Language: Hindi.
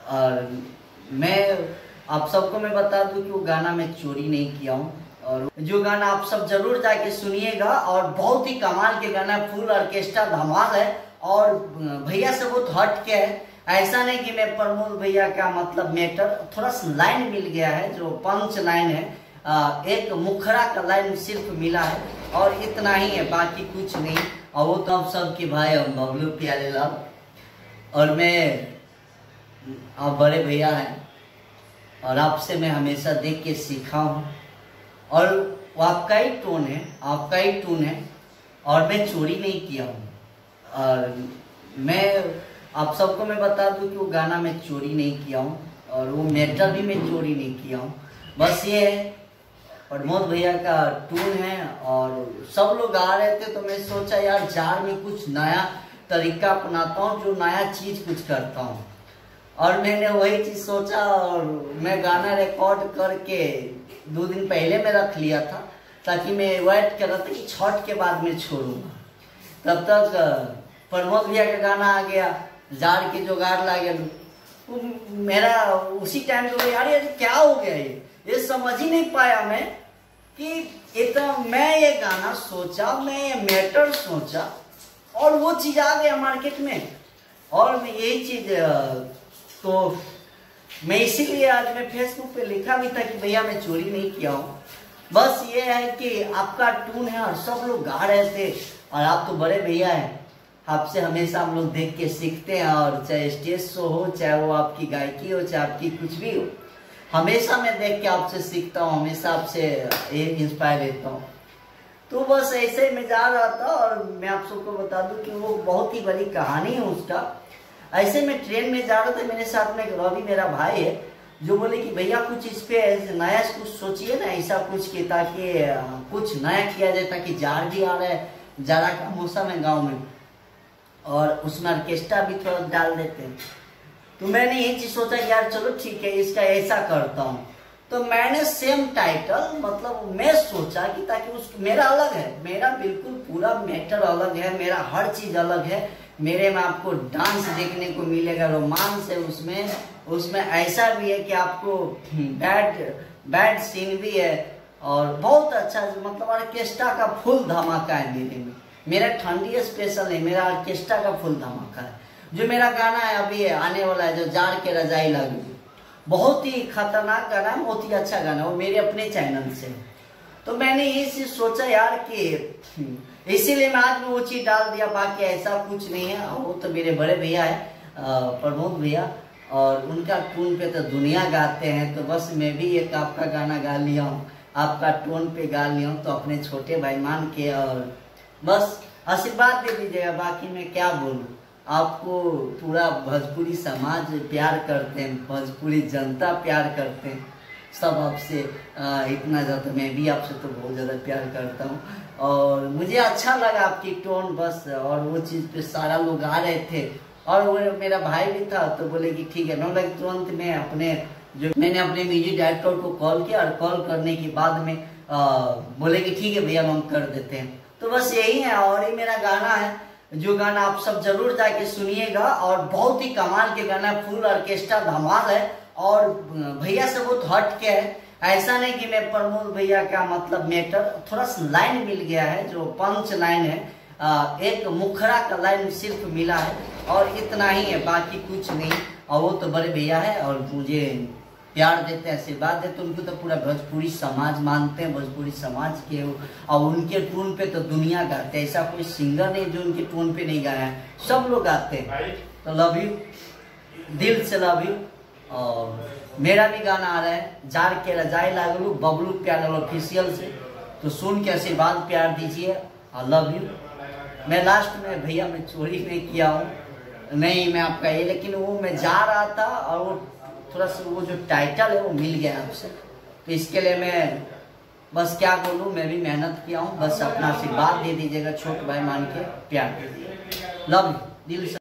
और मैं आप सबको मैं बता दूं कि वो गाना मैं चोरी नहीं किया हूँ। और जो गाना आप सब जरूर जाके सुनिएगा और बहुत ही कमाल के गाना, फुल ऑर्केस्ट्रा धमाल है और भैया से बहुत हट के है। ऐसा नहीं कि मैं प्रमोद भैया का मतलब मैटर, थोड़ा सा लाइन मिल गया है जो पंच लाइन है, एक मुखरा का लाइन सिर्फ मिला है और इतना ही है, बाकी कुछ नहीं। और वो तो आप सबके भाई हम बबलू प्यारे लाल और मैं, आप बड़े भैया हैं और आपसे मैं हमेशा देख के सीखा हूँ और वो आपका ही टोन है, आपका ही टोन है और मैं चोरी नहीं किया हूँ। और मैं आप सबको मैं बता दूं कि वो गाना मैं चोरी नहीं किया हूँ और वो मैटर भी मैं चोरी नहीं किया हूँ। बस ये है प्रमोद भैया का टून है और सब लोग गा रहे थे तो मैं सोचा यार जार में कुछ नया तरीका अपनाता हूँ, जो नया चीज कुछ करता हूँ। और मैंने वही चीज सोचा और मैं गाना रिकॉर्ड करके 2 दिन पहले मैं रख लिया था ताकि मैं वेट कर रहा था कि छठ के बाद में छोड़ूंगा। तब तक प्रमोद भैया का गाना आ गया, जार के जोगाड़ ला गया। मेरा उसी टाइम पे यार ये क्या हो गया, ये समझ ही नहीं पाया मैं कि इतना मैं ये गाना सोचा, मैं ये मैटर सोचा और वो चीज आ गया मार्केट में। और मैं यही चीज तो मैं इसीलिए आज मैं फेसबुक पे लिखा भी था कि भैया मैं चोरी नहीं किया हूँ। बस ये है कि आपका टून है और सब लोग गा रहे थे और आप तो बड़े भैया हैं, आपसे हमेशा हम लोग देख के सीखते हैं। और चाहे स्टेज शो हो, चाहे वो आपकी गायकी हो, चाहे आपकी कुछ भी हो, हमेशा मैं देख के आपसे सीखता हूँ, हमेशा आपसे इंस्पायर लेता हूँ। तो बस ऐसे मैं जा रहा था और मैं आप सबको बता दूं कि वो बहुत ही बड़ी कहानी है उसका। ऐसे में ट्रेन में जा रहा था, मेरे साथ में एक रवि मेरा भाई है जो बोले कि भैया कुछ इस पे नया कुछ सोचिए ना, ऐसा कुछ कि ताकि कुछ नया किया जाए, ताकि जार भी आ रहा है, जाड़ा का मौसम है गाँव में और उसमें ऑर्केस्ट्रा भी थोड़ा डाल देते हैं। तो मैंने ये चीज सोचा कि यार चलो ठीक है इसका ऐसा करता हूँ। तो मैंने सेम टाइटल मतलब मैं सोचा कि ताकि उस मेरा अलग है, मेरा बिल्कुल पूरा मैटर अलग है, मेरा हर चीज अलग है। मेरे में आपको डांस देखने को मिलेगा, रोमांस है उसमें ऐसा भी है कि आपको बैड सीन भी है और बहुत अच्छा मतलब ऑर्केस्ट्रा का फुल धमाका है मेरे में। मेरा ठंडी स्पेशल है, मेरा ऑर्केस्ट्रा का फुल धमाका है। जो मेरा गाना है अभी आने वाला है, जो जार के रजाई लगी, बहुत ही खतरनाक गाना है, बहुत ही अच्छा गाना है, वो मेरे अपने चैनल से। तो मैंने ये चीज सोचा यार कि इसीलिए मैं आज में वो चीज डाल दिया, बाकी ऐसा कुछ नहीं है। वो तो मेरे बड़े भैया है प्रमोद भैया और उनका टून पे तो दुनिया गाते हैं, तो बस मैं भी एक आपका गाना गा लिया हूँ, आपका टोन पे गा लिया हूँ, तो अपने छोटे भाई मान के और बस आशीर्वाद दे दीजिएगा। बाकी मैं क्या बोलूँ, आपको पूरा भोजपुरी समाज प्यार करते हैं, भोजपुरी जनता प्यार करते हैं, सब आपसे इतना ज़्यादा, मैं भी आपसे तो बहुत ज़्यादा प्यार करता हूँ और मुझे अच्छा लगा आपकी टोन बस। और वो चीज़ पे सारा लोग आ रहे थे और वो मेरा भाई भी था तो बोले कि ठीक है। मैं बोला तुरंत मैंने अपने म्यूजिक डायरेक्टर को कॉल किया और कॉल करने के बाद में बोले कि ठीक है भैया हम कर देते हैं। तो बस यही है और ये मेरा गाना है, जो गाना आप सब जरूर जाके सुनिएगा और बहुत ही कमाल के गाना, फुल ऑर्केस्ट्रा धमाल है और भैया से बहुत हट के है। ऐसा नहीं कि मैं प्रमोद भैया का मतलब मैटर, थोड़ा सा लाइन मिल गया है जो पंच लाइन है, एक मुखरा का लाइन सिर्फ मिला है और इतना ही है, बाकी कुछ नहीं। और वो तो बड़े भैया है और मुझे प्यार देते हैं, आशीर्वाद देते हैं। उनको तो पूरा भोजपुरी समाज मानते हैं, भोजपुरी समाज के और उनके टून पे तो दुनिया गाते हैं। ऐसा कोई सिंगर नहीं जो उनके टून पे नहीं गाया है, सब लोग गाते हैं। तो लव यू, दिल से लव यू। और मेरा भी गाना आ रहा है, जार के रजाई लागलू, बबलू प्यारे लाल ऑफिशियल से, तो सुन के आशीर्वाद प्यार दीजिए। I love you. मैं लास्ट में भैया मैं चोरी नहीं किया हूँ, नहीं मैं आपका ये, लेकिन वो मैं जा रहा था और वो थोड़ा सा वो जो टाइटल है वो मिल गया आपसे, तो इसके लिए मैं बस क्या बोलूँ, मैं भी मेहनत किया हूँ। बस अपना आशीर्वाद दे दीजिएगा, छोटे भाई मान के प्यार दीजिए। लव यू, दिल से।